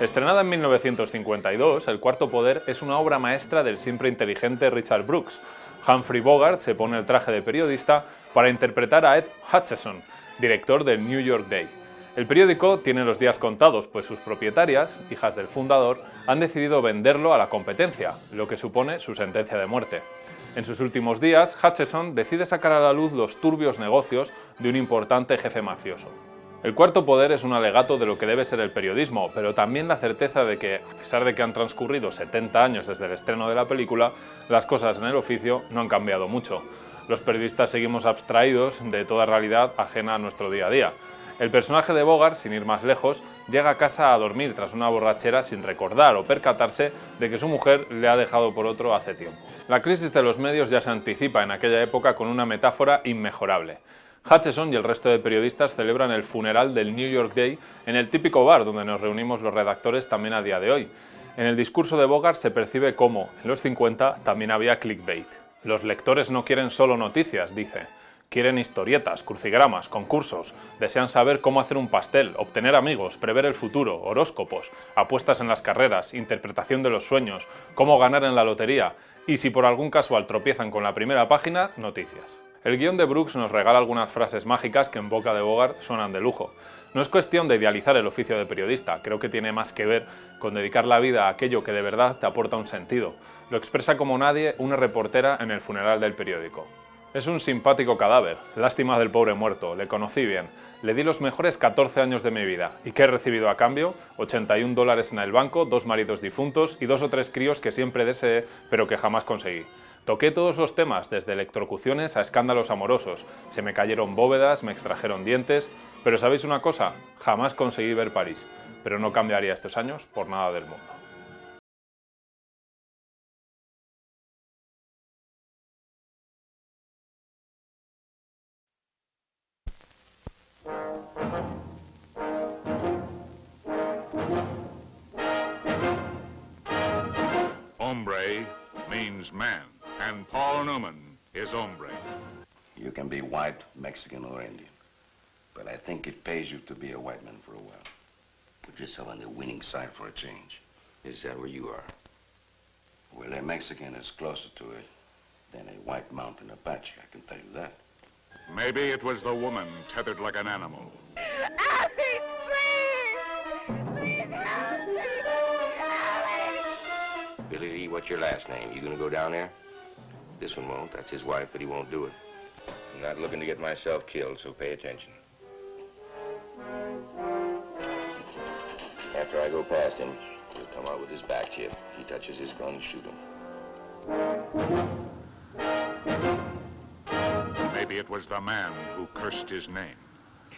Estrenada en 1952, El cuarto poder es una obra maestra del siempre inteligente Richard Brooks. Humphrey Bogart se pone el traje de periodista para interpretar a Ed Hutchison, director del New York Day. El periódico tiene los días contados, pues sus propietarias, hijas del fundador, han decidido venderlo a la competencia, lo que supone su sentencia de muerte. En sus últimos días, Hutchison decide sacar a la luz los turbios negocios de un importante jefe mafioso. El cuarto poder es un alegato de lo que debe ser el periodismo, pero también la certeza de que, a pesar de que han transcurrido 70 años desde el estreno de la película, las cosas en el oficio no han cambiado mucho. Los periodistas seguimos abstraídos de toda realidad ajena a nuestro día a día. El personaje de Bogart, sin ir más lejos, llega a casa a dormir tras una borrachera sin recordar o percatarse de que su mujer le ha dejado por otro hace tiempo. La crisis de los medios ya se anticipa en aquella época con una metáfora inmejorable. Hutchison y el resto de periodistas celebran el funeral del New York Day en el típico bar donde nos reunimos los redactores también a día de hoy. En el discurso de Bogart se percibe cómo, en los 50, también había clickbait. Los lectores no quieren solo noticias, dice. Quieren historietas, crucigramas, concursos, desean saber cómo hacer un pastel, obtener amigos, prever el futuro, horóscopos, apuestas en las carreras, interpretación de los sueños, cómo ganar en la lotería y si por algún casual tropiezan con la primera página, noticias. El guión de Brooks nos regala algunas frases mágicas que en boca de Bogart suenan de lujo. No es cuestión de idealizar el oficio de periodista, creo que tiene más que ver con dedicar la vida a aquello que de verdad te aporta un sentido. Lo expresa como nadie una reportera en el funeral del periódico. Es un simpático cadáver, lástima del pobre muerto, le conocí bien, le di los mejores 14 años de mi vida. ¿Y qué he recibido a cambio? $81 en el banco, 2 maridos difuntos y 2 o 3 críos que siempre deseé, pero que jamás conseguí. Toqué todos los temas, desde electrocuciones a escándalos amorosos, se me cayeron bóvedas, me extrajeron dientes, pero ¿sabéis una cosa? Jamás conseguí ver París, pero no cambiaría estos años por nada del mundo. Hombre means man, and Paul Newman is hombre. You can be white, Mexican, or Indian, but I think it pays you to be a white man for a while. Put yourself on the winning side for a change. Is that where you are? Well, a Mexican is closer to it than a white mountain Apache, I can tell you that. Maybe it was the woman tethered like an animal. Alfie, please! Please help me! Alfie! Billy Lee, what's your last name? You gonna go down there? This one won't. That's his wife, but he won't do it. I'm not looking to get myself killed, so pay attention. After I go past him, he'll come out with his back chip. If he touches his gun, shoot him. Maybe it was the man who cursed his name.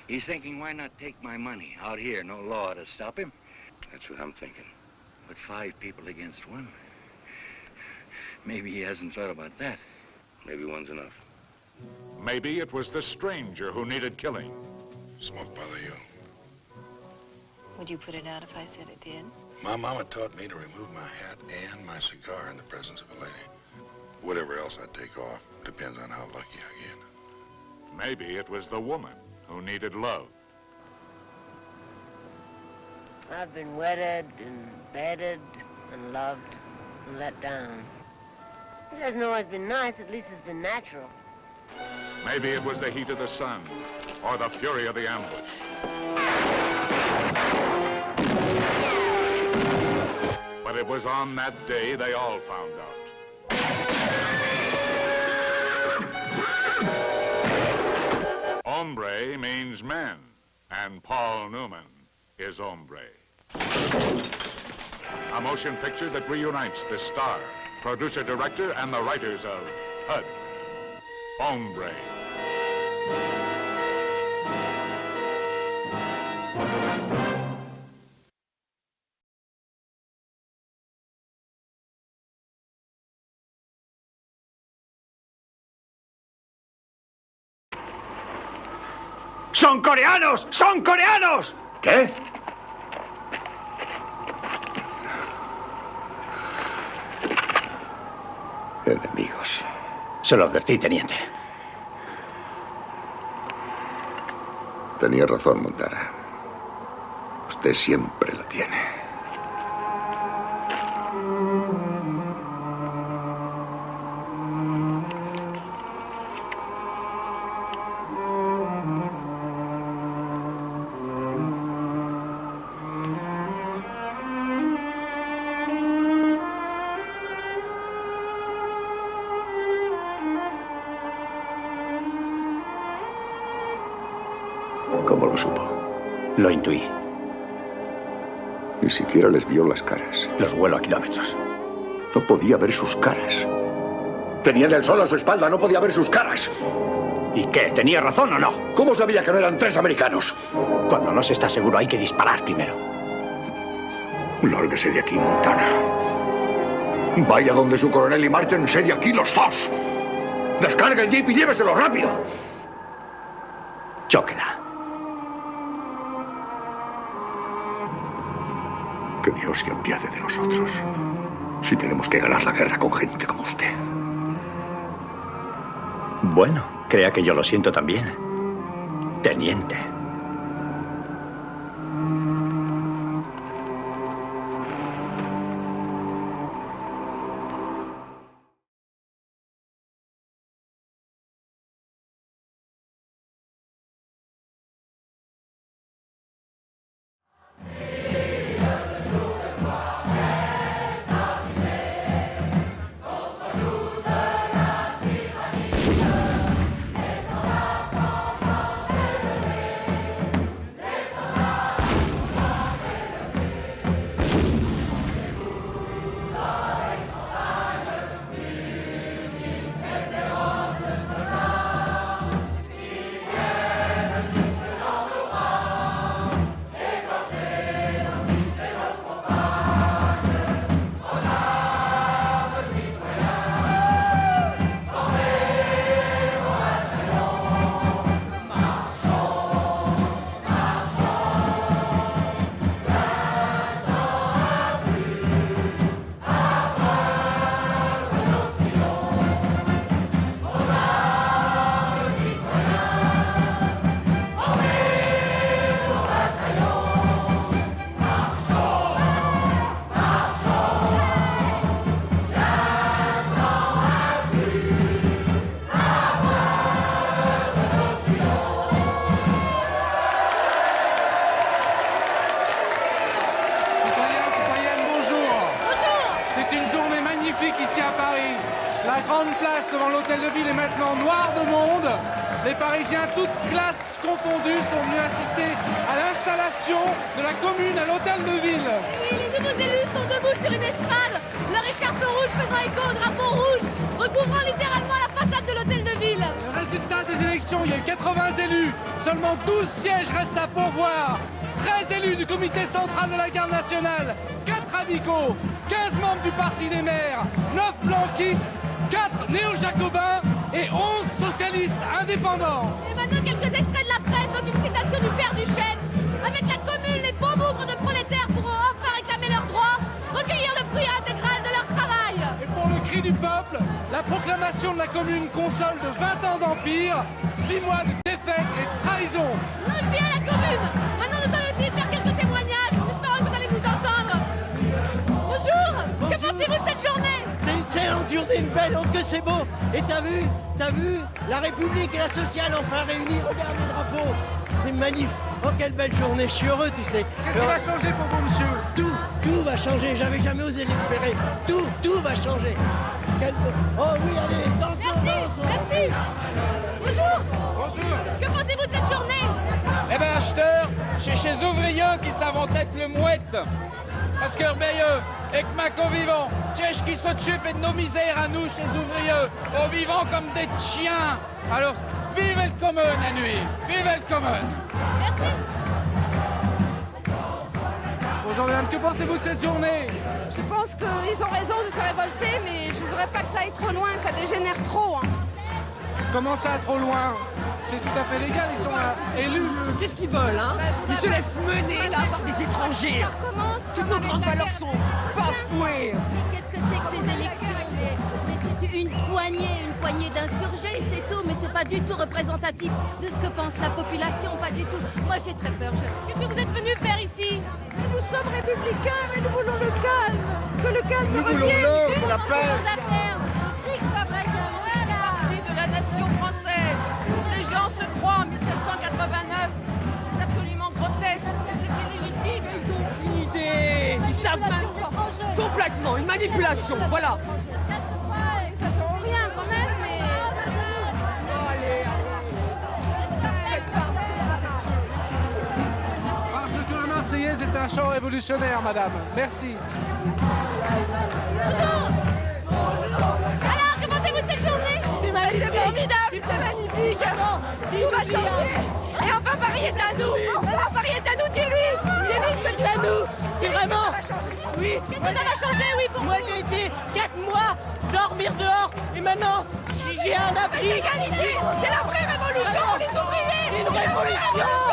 He's thinking, why not take my money? Out here, no law to stop him. That's what I'm thinking. But 5 people against 1. Maybe he hasn't thought about that. Maybe one's enough. Maybe it was the stranger who needed killing. Smoke bother you? Would you put it out if I said it did? My mama taught me to remove my hat and my cigar in the presence of a lady. Whatever else I take off depends on how lucky I get. Maybe it was the woman who needed love. I've been wedded and bedded and loved and let down. It hasn't always been nice, at least it's been natural. Maybe it was the heat of the sun or the fury of the ambush. But it was on that day they all found out. Hombre means man, and Paul Newman is hombre. A motion picture that reunites the star, producer, director, and the writers of HUD. Hombre. ¡Son coreanos! ¡Son coreanos! ¿Qué? Enemigos. Se lo advertí, teniente. Tenía razón, Montana. Usted siempre la tiene. ¿Cómo lo supo? Lo intuí. Ni siquiera les vio las caras. Los huelo a kilómetros. No podía ver sus caras. Tenían el sol a su espalda, no podía ver sus caras. ¿Y qué? ¿Tenía razón o no? ¿Cómo sabía que no eran 3 americanos? Cuando no se está seguro hay que disparar primero. Lárguese de aquí, Montana. Vaya donde su coronel y márchense de aquí los dos. Descargue el jeep y lléveselo rápido. Chóquela. Que Dios se apiade de nosotros. Si tenemos que ganar la guerra con gente como usted. Bueno, crea que yo lo siento también. Teniente. La grande place devant l'hôtel de ville est maintenant noire de monde. Les Parisiens, toutes classes confondues, sont venus assister à l'installation de la commune à l'hôtel de ville. Oui, les nouveaux élus sont debout sur une estrade, leur écharpe rouge faisant écho au drapeau rouge, recouvrant littéralement la façade de l'hôtel de ville. Le résultat des élections, il y a eu 80 élus, seulement 12 sièges restent à pourvoir. 13 élus du comité central de la garde nationale, 4 radicaux, 15 membres du parti des maires, 9 blanquistes, 4 néo-jacobins et 11 socialistes indépendants. Et maintenant quelques extraits de la presse, donc une citation du père Duchesne. Avec la commune, les beaux bougres de prolétaires pourront enfin réclamer leurs droits, recueillir le fruit intégral de leur travail. Et pour le cri du peuple, la proclamation de la commune console de 20 ans d'empire, 6 mois de défaite et de trahison. Non, bien la commune. Maintenant nous allons essayer de faire quelques témoignages, en espérant que vous allez nous entendre. Bonjour, que pensez-vous de cette journée? C'est une excellente journée, une belle, oh que c'est beau. Et t'as vu la République et la sociale enfin réunies, regarde les drapeaux. C'est magnifique. Oh, quelle belle journée, je suis heureux, tu sais. Qu'est-ce qui va changer pour vous, monsieur? Tout va changer, j'avais jamais osé l'espérer. Tout va changer. Oh oui, allez, dansons, dansons. Merci. Bonjour. Bonjour. Que pensez-vous de cette journée? Eh ben, acheteur, c'est chez ouvriers qui savent être le mouette. Parce que Rebeyeux, et que Maco vivant, tiège qui s'occupe de nos misères à nous, chez ouvriers, au vivant comme des chiens. Alors, vive le commun la nuit, vive le commun. Merci. Bonjour madame, que pensez-vous de cette journée? Je pense qu'ils ont raison de se révolter, mais je voudrais pas que ça aille trop loin, que ça dégénère trop. Hein. Comment ça, trop loin? C'est tout à fait légal, ils sont élus. Qu'est-ce qu'ils veulent, hein? Ils se laissent mener, là, par des étrangers. Toutes nos grandes valeurs sont bafouées. Qu'est-ce que c'est que ces élections? Mais c'est une poignée d'insurgés, c'est tout, mais c'est pas du tout représentatif de ce que pense la population, pas du tout. Moi, j'ai très peur. Qu'est-ce que vous êtes venus faire ici? Nous sommes républicains, mais nous voulons le calme. Que le calme revienne. Nous voulons la paix. De la nation française. Ces gens se croient en 1789. C'est absolument grotesque et c'est illégitime. Ils ont une idée. Ils savent même complètement. Une manipulation. Voilà. Ouais, ça change rien quand même, mais... Oh, allez. Faites pas. c'est un chant révolutionnaire, madame. Merci. Bonjour. Alors, comment c'est-vous cette journée? C'est formidable, c'est magnifique. Tout va changer. Et enfin, Paris est à nous. Alors, Paris est à nous, Thierry. Thierry, c'est à nous. C'est vraiment... Oui. Ça va changer, oui, pour moi, j'ai été 4 mois dormir dehors. Et maintenant, j'ai un abri. C'est l'égalité. C'est la vraie révolution pour les ouvriers. C'est une révolution.